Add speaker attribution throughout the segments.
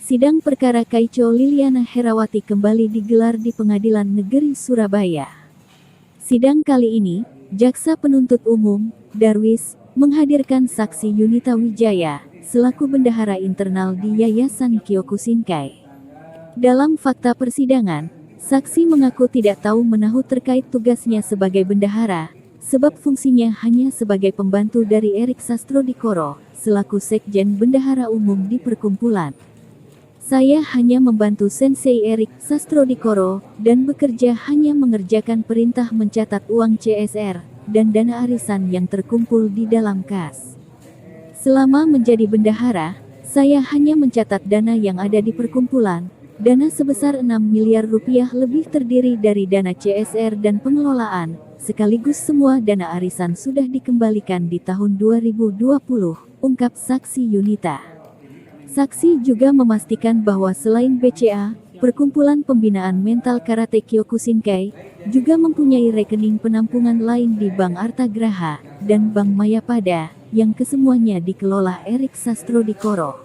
Speaker 1: Sidang perkara Kaico Liliana Herawati kembali digelar di Pengadilan Negeri Surabaya. Sidang kali ini, Jaksa Penuntut Umum, Darwis, menghadirkan saksi Yunita Wijaya, selaku bendahara internal di Yayasan Kyokushinkai. Dalam fakta persidangan, saksi mengaku tidak tahu menahu terkait tugasnya sebagai bendahara, sebab fungsinya hanya sebagai pembantu dari Erik Sastrodikoro, selaku Sekjen Bendahara Umum di perkumpulan. Saya hanya membantu Sensei Erik Sastrodikoro, dan bekerja hanya mengerjakan perintah mencatat uang CSR, dan dana arisan yang terkumpul di dalam kas. Selama menjadi bendahara, saya hanya mencatat dana yang ada di perkumpulan. Dana sebesar 6 miliar rupiah lebih terdiri dari dana CSR dan pengelolaan, sekaligus semua dana arisan sudah dikembalikan di tahun 2020, ungkap saksi Yunita. Saksi juga memastikan bahwa selain BCA, Perkumpulan Pembinaan Mental Karate Kyokushinkai, juga mempunyai rekening penampungan lain di Bank Artagraha, dan Bank Mayapada, yang kesemuanya dikelola Erik Sastrodikoro.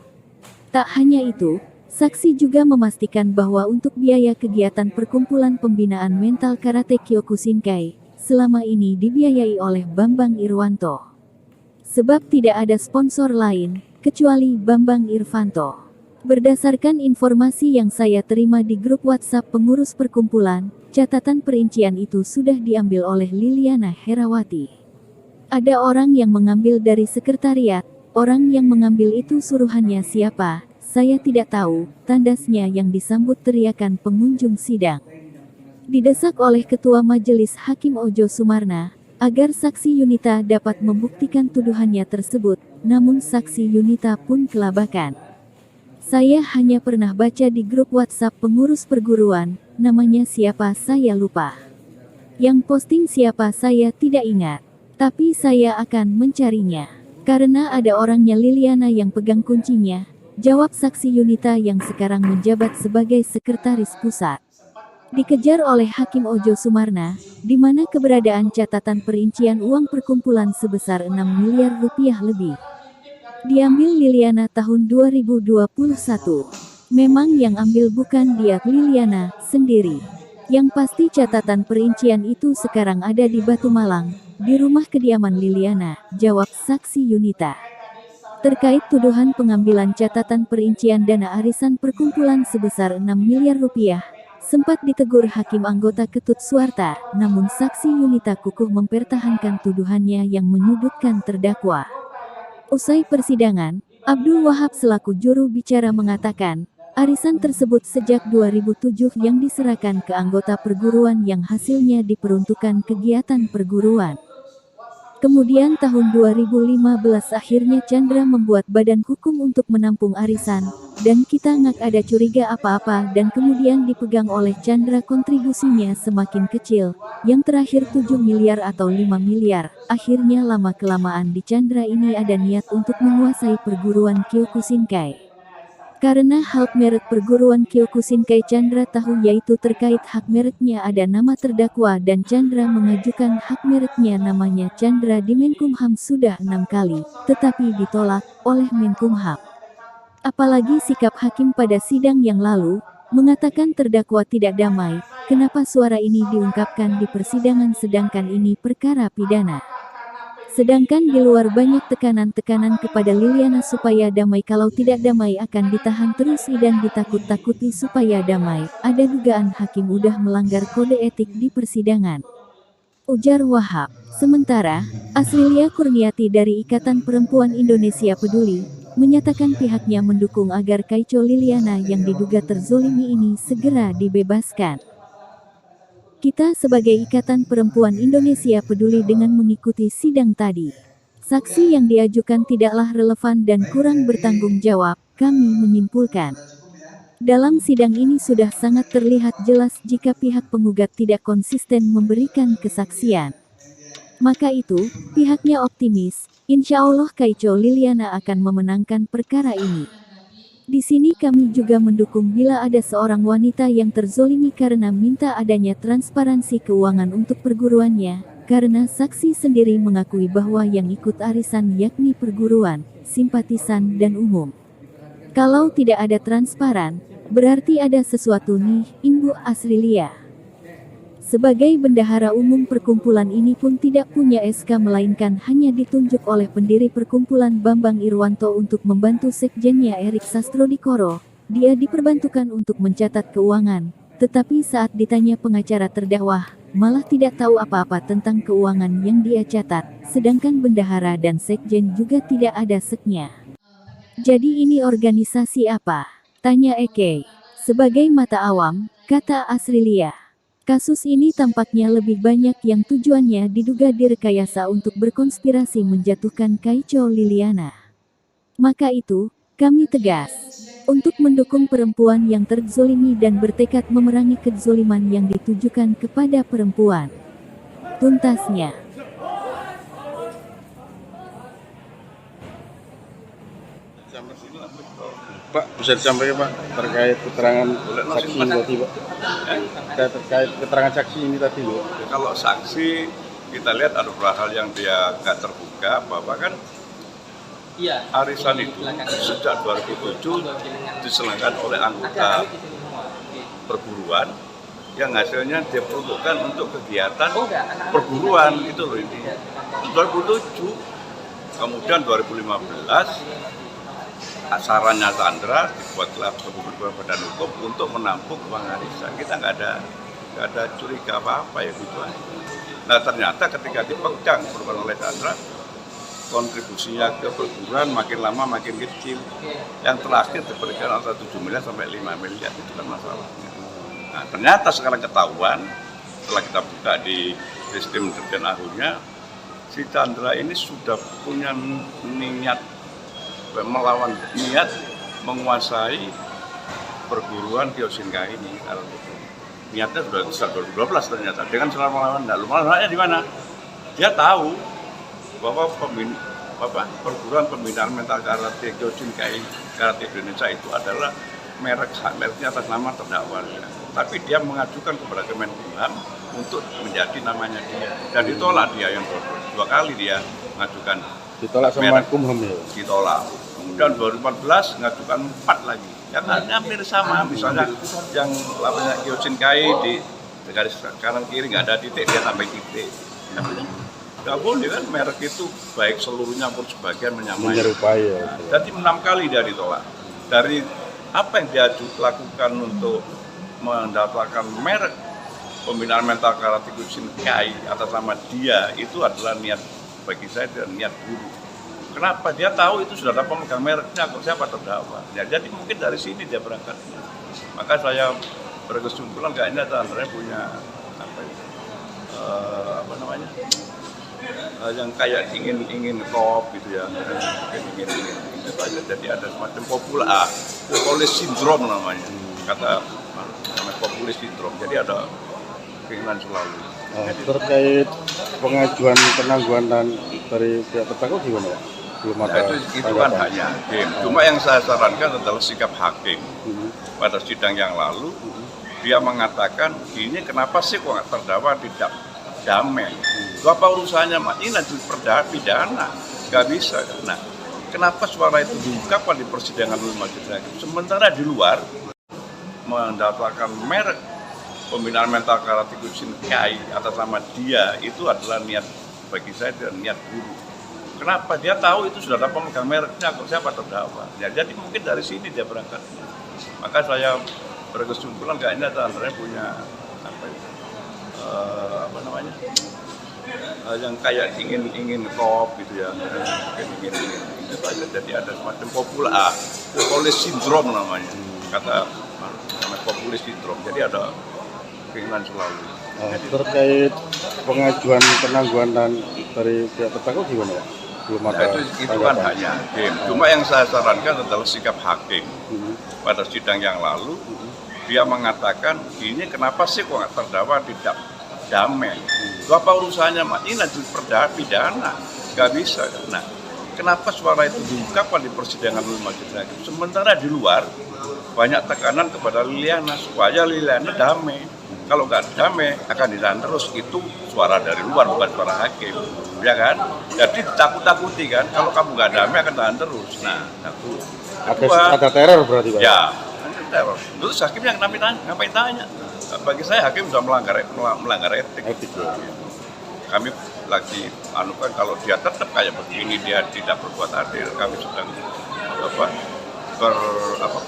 Speaker 1: Tak hanya itu, saksi juga memastikan bahwa untuk biaya kegiatan Perkumpulan Pembinaan Mental Karate Kyokushinkai, selama ini dibiayai oleh Bambang Irwanto. Sebab tidak ada sponsor lain, kecuali Bambang Irvanto. Berdasarkan informasi yang saya terima di grup WhatsApp pengurus perkumpulan, catatan perincian itu sudah diambil oleh Liliana Herawati. Ada orang yang mengambil dari sekretariat, orang yang mengambil itu suruhannya siapa? Saya tidak tahu, tandasnya yang disambut teriakan pengunjung sidang. Didesak oleh Ketua Majelis Hakim Ojo Sumarna, agar saksi Yunita dapat membuktikan tuduhannya tersebut, namun saksi Yunita pun kelabakan. Saya hanya pernah baca di grup WhatsApp pengurus perguruan, namanya siapa saya lupa. Yang posting siapa saya tidak ingat, tapi saya akan mencarinya. Karena ada orangnya Liliana yang pegang kuncinya, jawab saksi Yunita yang sekarang menjabat sebagai sekretaris pusat. Dikejar oleh Hakim Ojo Sumarna, di mana keberadaan catatan perincian uang perkumpulan sebesar 6 miliar rupiah lebih. Diambil Liliana tahun 2021. Memang yang ambil bukan dia Liliana sendiri. Yang pasti catatan perincian itu sekarang ada di Batu Malang, di rumah kediaman Liliana, jawab saksi Yunita. Terkait tuduhan pengambilan catatan perincian dana arisan perkumpulan sebesar 6 miliar rupiah, sempat ditegur Hakim anggota Ketut Suarta, namun saksi Yunita kukuh mempertahankan tuduhannya yang menyudutkan terdakwa. Usai persidangan, Abdul Wahab selaku juru bicara mengatakan, arisan tersebut sejak 2007 yang diserahkan ke anggota perguruan yang hasilnya diperuntukkan kegiatan perguruan. Kemudian tahun 2015 akhirnya Chandra membuat badan hukum untuk menampung arisan, dan kita nggak ada curiga apa-apa dan kemudian dipegang oleh Chandra kontribusinya semakin kecil, yang terakhir 7 miliar atau 5 miliar, akhirnya lama-kelamaan di Chandra ini ada niat untuk menguasai perguruan Kyokushinkai. Karena hak merek perguruan Kyokushinkai Chandra tahu yaitu terkait hak mereknya ada nama terdakwa dan Chandra mengajukan hak mereknya namanya Chandra di Menkumham sudah 6 kali, tetapi ditolak oleh Menkumham. Apalagi sikap hakim pada sidang yang lalu, mengatakan terdakwa tidak damai, kenapa suara ini diungkapkan di persidangan sedangkan ini perkara pidana. Sedangkan di luar banyak tekanan-tekanan kepada Liliana supaya damai kalau tidak damai akan ditahan terus dan ditakut-takuti supaya damai, ada dugaan hakim udah melanggar kode etik di persidangan. Ujar Wahab. Sementara, Asrilia Kurniati dari Ikatan Perempuan Indonesia Peduli, menyatakan pihaknya mendukung agar Kaico Liliana yang diduga terzolimi ini segera dibebaskan. Kita sebagai Ikatan Perempuan Indonesia peduli dengan mengikuti sidang tadi. Saksi yang diajukan tidaklah relevan dan kurang bertanggung jawab, kami menyimpulkan. Dalam sidang ini sudah sangat terlihat jelas jika pihak penggugat tidak konsisten memberikan kesaksian. Maka itu, pihaknya optimis, insya Allah Kaico Liliana akan memenangkan perkara ini. Di sini kami juga mendukung bila ada seorang wanita yang terzolimi karena minta adanya transparansi keuangan untuk perguruannya, karena saksi sendiri mengakui bahwa yang ikut arisan yakni perguruan, simpatisan dan umum. Kalau tidak ada transparan, berarti ada sesuatu nih, Ibu Asrilia. Sebagai bendahara umum perkumpulan ini pun tidak punya SK melainkan hanya ditunjuk oleh pendiri perkumpulan Bambang Irwanto untuk membantu sekjennya Erik Sastrodikoro. Dia diperbantukan untuk mencatat keuangan, tetapi saat ditanya pengacara terdakwa, malah tidak tahu apa-apa tentang keuangan yang dia catat, sedangkan bendahara dan sekjen juga tidak ada seknya. Jadi ini organisasi apa? Tanya Eke. Sebagai mata awam, kata Asrilia. Kasus ini tampaknya lebih banyak yang tujuannya diduga direkayasa untuk berkonspirasi menjatuhkan Kaico Liliana. Maka itu, kami tegas untuk mendukung perempuan yang terzolimi dan bertekad memerangi kezoliman yang ditujukan kepada perempuan. Tuntasnya.
Speaker 2: Pak, bisa disampaikan Pak terkait keterangan saksi tadi Pak? Terkait keterangan saksi ini tadi Pak?
Speaker 3: Kalau saksi kita lihat ada beberapa hal yang dia nggak terbuka, bahwa kan arisan itu sejak 2007 diselenggarakan oleh anggota perburuan yang hasilnya dia peruntukkan untuk kegiatan perburuan itu loh ini. 2007, kemudian 2015 sarannya Sandra dibuatlah perburuan badan hukum untuk menampung uang arisan. Kita nggak ada curiga apa-apa ya gitu aja. Nah ternyata ketika dipegang oleh Sandra, kontribusinya ke perguruan makin lama makin kecil. Yang terakhir diberikan antara 7 miliar sampai 5 miliar, itu kan masalahnya. Nah ternyata sekarang ketahuan, setelah kita buka di sistem Dirjen Ahunya, si Chandra ini sudah punya niat melawan niat menguasai perguruan Kyosinka ini. Niatnya sudah sejak 2012 ternyata. Dengan cara melawan, melawannya di mana? Dia tahu bahwa perguruan pembinaan mental karate Kyosinka Karate Indonesia itu adalah mereknya atas nama terdakwa. Tapi dia mengajukan kepada Kemenkumham untuk menjadi namanya dia. Dan ditolak dia yang dua kali dia mengajukan.
Speaker 2: Ditolak sama Kumham ya?
Speaker 3: Ditolak. Kemudian 2014 mengajukan 4 lagi. Yang hampir sama, misalnya yang namanya Kyosinkai di garis kanan kiri nggak ada titik, dia tambah titik. Nggak boleh kan merek itu baik seluruhnya pun sebagian menyamai.
Speaker 2: Menyerupai ya.
Speaker 3: Jadi 6 kali dia ditolak. Dari apa yang dia lakukan untuk mendaftarkan merek pembinaan mental karate Kyosinkai atas nama dia, itu adalah niat bagi saya dan niat buruk. Kenapa? Dia tahu itu sudah ada pemegang mereknya, kok siapa terdakwa. Ya, jadi mungkin dari sini dia berangkat. Maka saya berkesimpulan kayaknya Chandra punya yang kayak ingin kop gitu ya, ingin jadi ada semacam populis sindrom namanya, namanya populis sindrom. Jadi ada keinginan selalu.
Speaker 2: Terkait pengajuan penangguhan dari pihak terdakwa gimana Pak? Belum ada.
Speaker 3: Itu kan hanya hakim. Cuma yang saya sarankan adalah sikap hakim. Pada sidang yang lalu dia mengatakan gini, kenapa sih kok terdakwa tidak damai? Apa urusannya Mak? Ini nanti pidana, nggak bisa. Nah, kenapa suara itu diungkapkan di persidangan majelis hakim? Sementara di luar mendaftarkan merek pembinaan mental karate Kyosinkai atas nama dia, itu adalah niat bagi saya dan niat buruk. Kenapa? Dia tahu itu sudah ada pemegang mereknya, kok siapa terdakwa. Ya, jadi mungkin dari sini dia berangkat. Maka saya berkesimpulan kayaknya Chandra punya yang kayak ingin kop gitu ya, ingin jadi ada semacam populis sindrom namanya, namanya populis sindrom. Jadi ada keinginan selalu.
Speaker 2: Terkait pengajuan penangguhan dari pihak terdakwa gimana Pak? Belum ada.
Speaker 3: Itu kan hanya hakim. Cuma yang saya sarankan adalah sikap hakim. Pada sidang yang lalu dia mengatakan gini, kenapa sih kok terdakwa tidak damai? Apa urusannya Mak? Ini nanti pidana, nggak bisa. Nah, kenapa suara itu diungkapkan di persidangan majelis hakim? Sementara di luar banyak tekanan kepada Liliana supaya Liliana damai. Kalau nggak damai akan ditahan terus. Itu suara dari luar, bukan suara hakim, ya kan? Jadi takut-takuti kan, kalau kamu nggak damai akan tahan terus. Nah,
Speaker 2: Ada teror berarti Pak?
Speaker 3: Ya, teror. Terus hakim yang ngapain tanya? Bagi saya hakim sudah melanggar etik. Kami lagi anukan kalau dia tetap kayak begini, dia tidak berbuat adil, kami sedang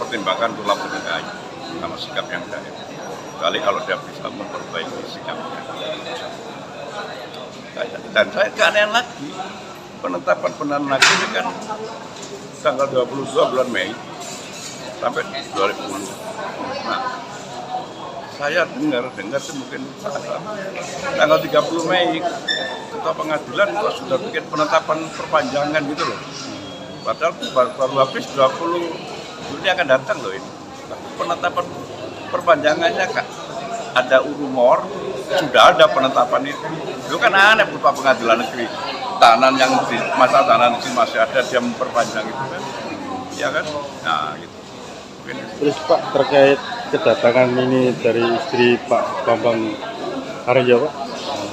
Speaker 3: pertimbangkan untuk laporan sama sikap yang ada. Kali kalau dia bisa memperbaiki sikapnya. Dan saya keanehan lagi, penetapan penahanan hakim ini kan tanggal 22 bulan Mei sampai 2010. Nah, saya dengar itu mungkin salah. Tanggal 30 Mei Ketua Pengadilan kok sudah bikin penetapan perpanjangan gitu loh. Padahal baru habis 20 Juli akan datang loh ini. Penetapan perpanjangannya Kak, ada rumor sudah ada penetapan itu kan aneh Ketua Pengadilan Negeri. Tahanan yang di masa tahanan itu masih ada, dia memperpanjang itu kan, ya kan? Nah gitu.
Speaker 2: Terus Pak, terkait kedatangan ini dari istri Pak Bambang Haryo Pak?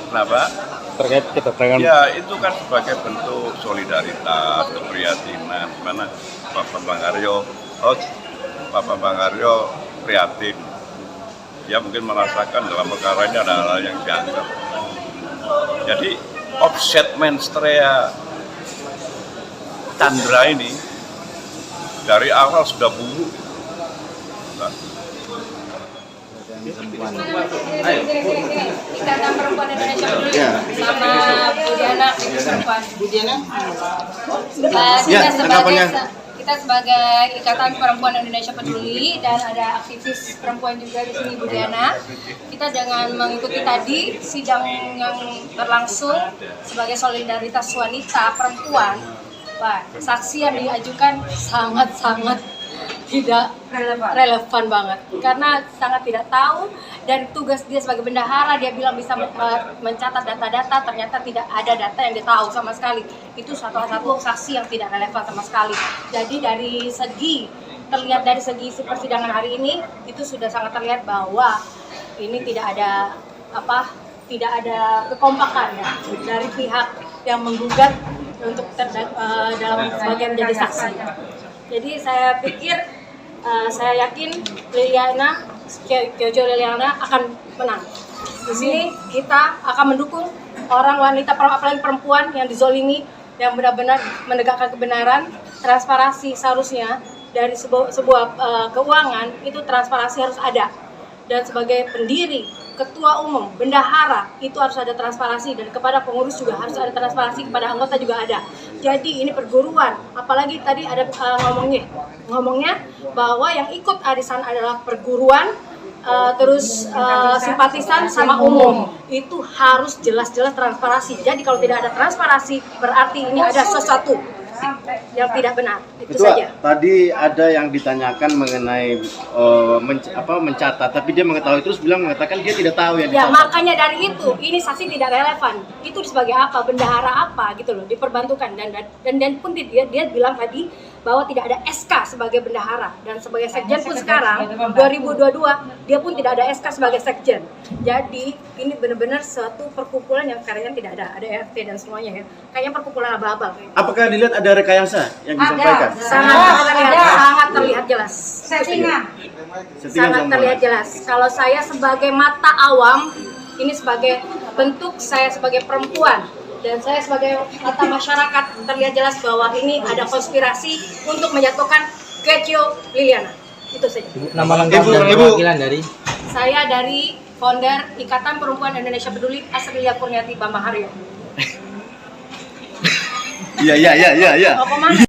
Speaker 3: Kenapa?
Speaker 2: Terkait kedatangan?
Speaker 3: Ya itu kan sebagai bentuk solidaritas, keprihatinan, mana Pak Bambang Haryo prihatin. Dia mungkin merasakan dalam perkara ini ada hal yang dianggap. Jadi offset menstrea Chandra ini dari awal sudah buruk.
Speaker 4: Ikatan Perempuan Indonesia sama Budiana. Kita sebagai Ikatan Perempuan Indonesia Peduli dan ada aktivis perempuan juga di sini Budiana. Kita jangan mengikuti tadi sidang yang berlangsung sebagai solidaritas wanita perempuan. Wah, saksi yang diajukan sangat-sangat tidak relevan banget karena sangat tidak tahu, dan tugas dia sebagai bendahara dia bilang bisa mencatat data-data, ternyata tidak ada data yang dia tahu sama sekali. Itu satu saksi yang tidak relevan sama sekali. Jadi dari segi persidangan hari ini itu sudah sangat terlihat bahwa ini tidak ada kekompakan ya dari pihak yang menggugat untuk dalam sebagian menjadi saksi. Jadi saya pikir saya yakin Kyojo Liliana akan menang. Di sini kita akan mendukung orang wanita, apalagi perempuan yang dizolimi, yang benar-benar menegakkan kebenaran, transparansi seharusnya dari sebuah keuangan itu transparansi harus ada. Dan sebagai pendiri, ketua umum, bendahara itu harus ada transparansi, dan kepada pengurus juga harus ada transparansi, kepada anggota juga ada. Jadi ini perguruan, apalagi tadi ada ngomongnya bahwa yang ikut arisan adalah perguruan, simpatisan sama umum. Itu harus jelas-jelas transparansi. Jadi kalau tidak ada transparansi berarti ini ada sesuatu yang tidak benar. Itu saja.
Speaker 5: Tadi ada yang ditanyakan mengenai mencatat, tapi dia mengetahui terus mengatakan dia tidak tahu yang dicatat.
Speaker 4: Ya makanya dari itu ini saksi tidak relevan. Itu sebagai apa, bendahara apa gitu loh, diperbantukan dan pun dia bilang tadi bahwa tidak ada SK sebagai bendahara, dan sebagai sekjen pun sekarang 2022 dia pun tidak ada SK sebagai sekjen. Jadi ini benar-benar suatu perkumpulan yang karyanya tidak ada RT dan semuanya ya. Kayaknya perkumpulan abal-abal.
Speaker 5: Apakah dilihat ada rekayasa yang disampaikan?
Speaker 4: Sangat terlihat jelas. Sangat terlihat jelas. Kalau saya sebagai mata awam, ini sebagai bentuk saya sebagai perempuan dan saya sebagai mata masyarakat, terlihat jelas bahwa ini ada konspirasi untuk menjatuhkan Kyojo Liliana. Itu saja.
Speaker 6: Nama lengkap dan perwakilan dari?
Speaker 4: Saya dari founder Ikatan Perempuan Indonesia Peduli, Asrilia Kurniati Bambang Haryo.
Speaker 5: Iya.
Speaker 4: Apa, Mas?